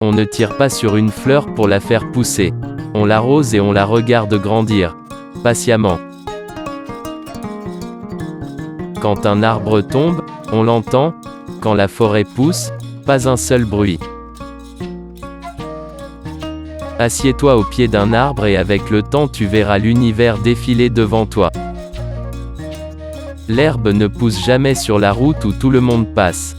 On ne tire pas sur une fleur pour la faire pousser. On l'arrose et on la regarde grandir. Patiemment. Quand un arbre tombe, on l'entend. Quand la forêt pousse, pas un seul bruit. Assieds-toi au pied d'un arbre et avec le temps tu verras l'univers défiler devant toi. L'herbe ne pousse jamais sur la route où tout le monde passe.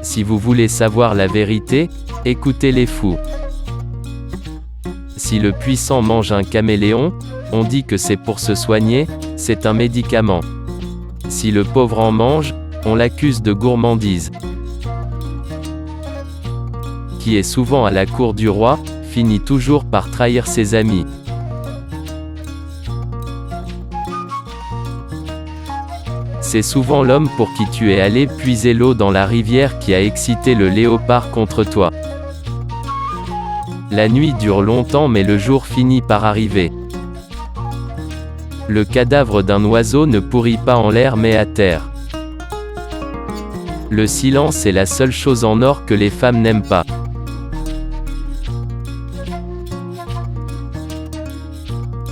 Si vous voulez savoir la vérité, écoutez les fous. Si le puissant mange un caméléon, on dit que c'est pour se soigner, c'est un médicament. Si le pauvre en mange, on l'accuse de gourmandise. Qui est souvent à la cour du roi, finit toujours par trahir ses amis. C'est souvent l'homme pour qui tu es allé puiser l'eau dans la rivière qui a excité le léopard contre toi. La nuit dure longtemps mais le jour finit par arriver. Le cadavre d'un oiseau ne pourrit pas en l'air mais à terre. Le silence est la seule chose en or que les femmes n'aiment pas.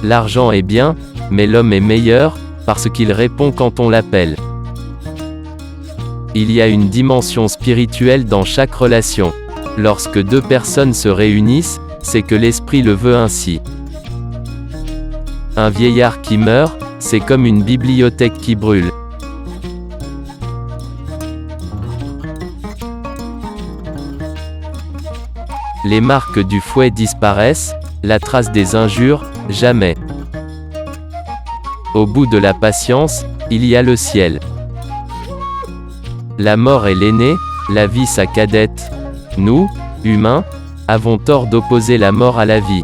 L'argent est bien, mais l'homme est meilleur, parce qu'il répond quand on l'appelle. Il y a une dimension spirituelle dans chaque relation. Lorsque deux personnes se réunissent, c'est que l'esprit le veut ainsi. Un vieillard qui meurt, c'est comme une bibliothèque qui brûle. Les marques du fouet disparaissent, la trace des injures, jamais. Au bout de la patience, il y a le ciel. La mort est l'aînée, la vie sa cadette. Nous, humains, avons tort d'opposer la mort à la vie.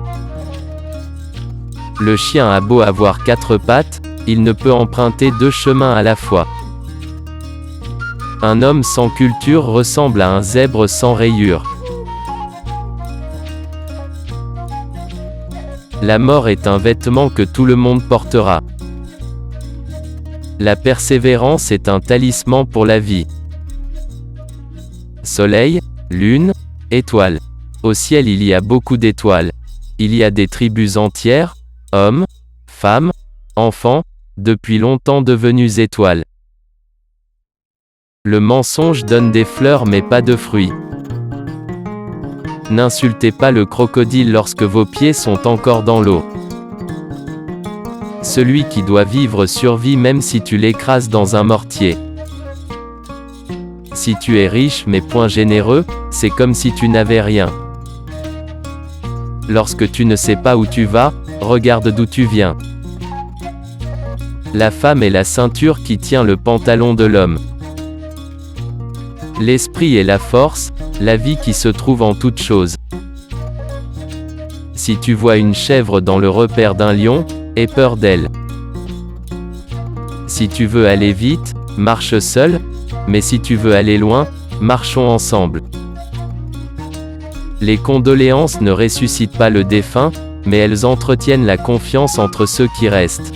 Le chien a beau avoir 4 pattes, il ne peut emprunter 2 chemins à la fois. Un homme sans culture ressemble à un zèbre sans rayures. La mort est un vêtement que tout le monde portera. La persévérance est un talisman pour la vie. Soleil, lune, étoiles. Au ciel il y a beaucoup d'étoiles. Il y a des tribus entières, hommes, femmes, enfants, depuis longtemps devenus étoiles. Le mensonge donne des fleurs mais pas de fruits. N'insultez pas le crocodile lorsque vos pieds sont encore dans l'eau. Celui qui doit vivre survit même si tu l'écrases dans un mortier. Si tu es riche mais point généreux, c'est comme si tu n'avais rien. Lorsque tu ne sais pas où tu vas, regarde d'où tu viens. La femme est la ceinture qui tient le pantalon de l'homme. L'esprit est la force, la vie qui se trouve en toute chose. Si tu vois une chèvre dans le repère d'un lion, aie peur d'elle. Si tu veux aller vite, marche seul, mais si tu veux aller loin, marchons ensemble. Les condoléances ne ressuscitent pas le défunt, mais elles entretiennent la confiance entre ceux qui restent.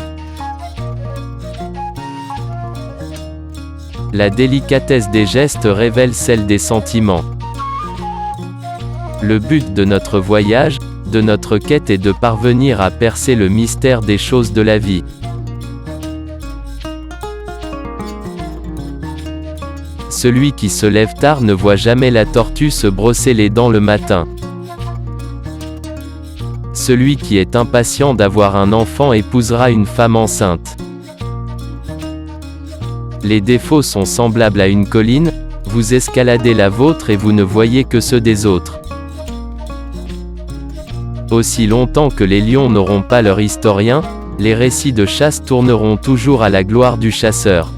La délicatesse des gestes révèle celle des sentiments. Le but de notre voyage, de notre quête est de parvenir à percer le mystère des choses de la vie. Celui qui se lève tard ne voit jamais la tortue se brosser les dents le matin. Celui qui est impatient d'avoir un enfant épousera une femme enceinte. Les défauts sont semblables à une colline, vous escaladez la vôtre et vous ne voyez que ceux des autres. Aussi longtemps que les lions n'auront pas leur historien, les récits de chasse tourneront toujours à la gloire du chasseur.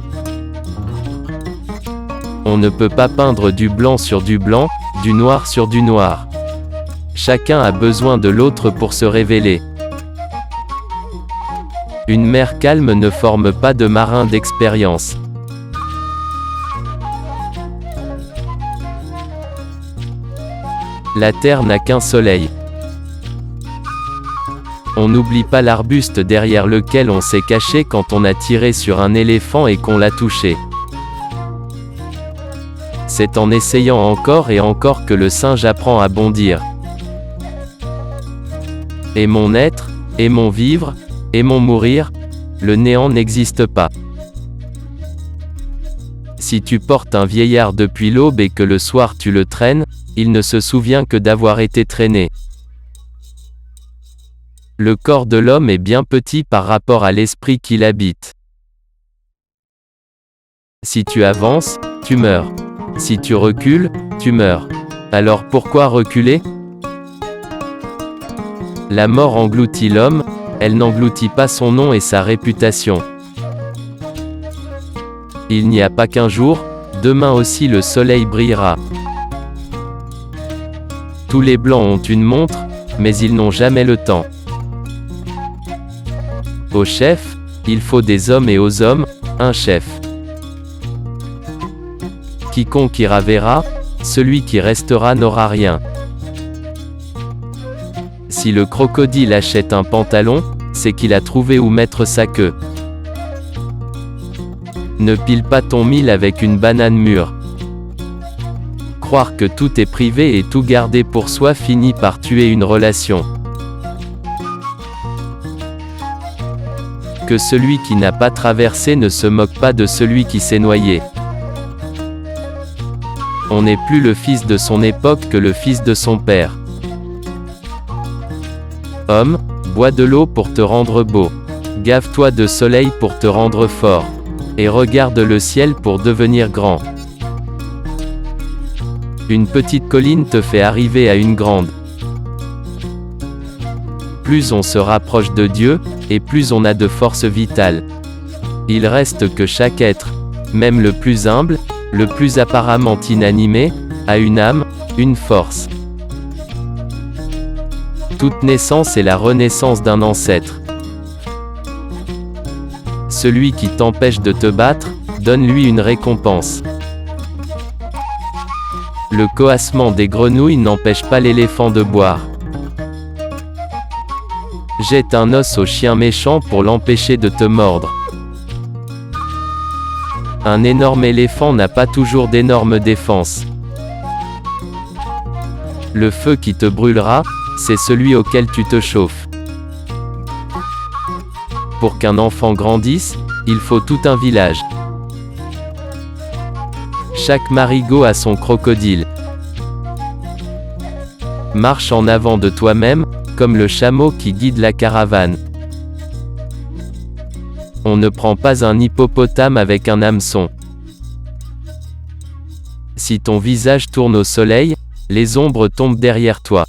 On ne peut pas peindre du blanc sur du blanc, du noir sur du noir. Chacun a besoin de l'autre pour se révéler. Une mer calme ne forme pas de marins d'expérience. La terre n'a qu'un soleil. On n'oublie pas l'arbuste derrière lequel on s'est caché quand on a tiré sur un éléphant et qu'on l'a touché. C'est en essayant encore et encore que le singe apprend à bondir. Et mon être, et mon vivre, et mon mourir, le néant n'existe pas. Si tu portes un vieillard depuis l'aube et que le soir tu le traînes, il ne se souvient que d'avoir été traîné. Le corps de l'homme est bien petit par rapport à l'esprit qui l'habite. Si tu avances, tu meurs. Si tu recules, tu meurs. Alors pourquoi reculer? La mort engloutit l'homme, elle n'engloutit pas son nom et sa réputation. Il n'y a pas qu'un jour, demain aussi le soleil brillera. Tous les blancs ont une montre, mais ils n'ont jamais le temps. Au chef, il faut des hommes et aux hommes, un chef. Quiconque ira verra, celui qui restera n'aura rien. Si le crocodile achète un pantalon, c'est qu'il a trouvé où mettre sa queue. Ne pile pas ton mil avec une banane mûre. Croire que tout est privé et tout garder pour soi finit par tuer une relation. Que celui qui n'a pas traversé ne se moque pas de celui qui s'est noyé. On n'est plus le fils de son époque que le fils de son père. Homme, bois de l'eau pour te rendre beau. Gave-toi de soleil pour te rendre fort. Et regarde le ciel pour devenir grand. Une petite colline te fait arriver à une grande. Plus on se rapproche de Dieu, et plus on a de force vitale. Il reste que chaque être, même le plus humble, le plus apparemment inanimé, a une âme, une force. Toute naissance est la renaissance d'un ancêtre. Celui qui t'empêche de te battre, donne-lui une récompense. Le coassement des grenouilles n'empêche pas l'éléphant de boire. Jette un os au chien méchant pour l'empêcher de te mordre. Un énorme éléphant n'a pas toujours d'énormes défenses. Le feu qui te brûlera, c'est celui auquel tu te chauffes. Pour qu'un enfant grandisse, il faut tout un village. Chaque marigot a son crocodile. Marche en avant de toi-même, comme le chameau qui guide la caravane. On ne prend pas un hippopotame avec un hameçon. Si ton visage tourne au soleil, les ombres tombent derrière toi.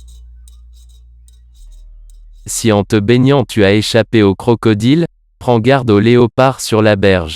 Si en te baignant tu as échappé au crocodile, prends garde au léopard sur la berge.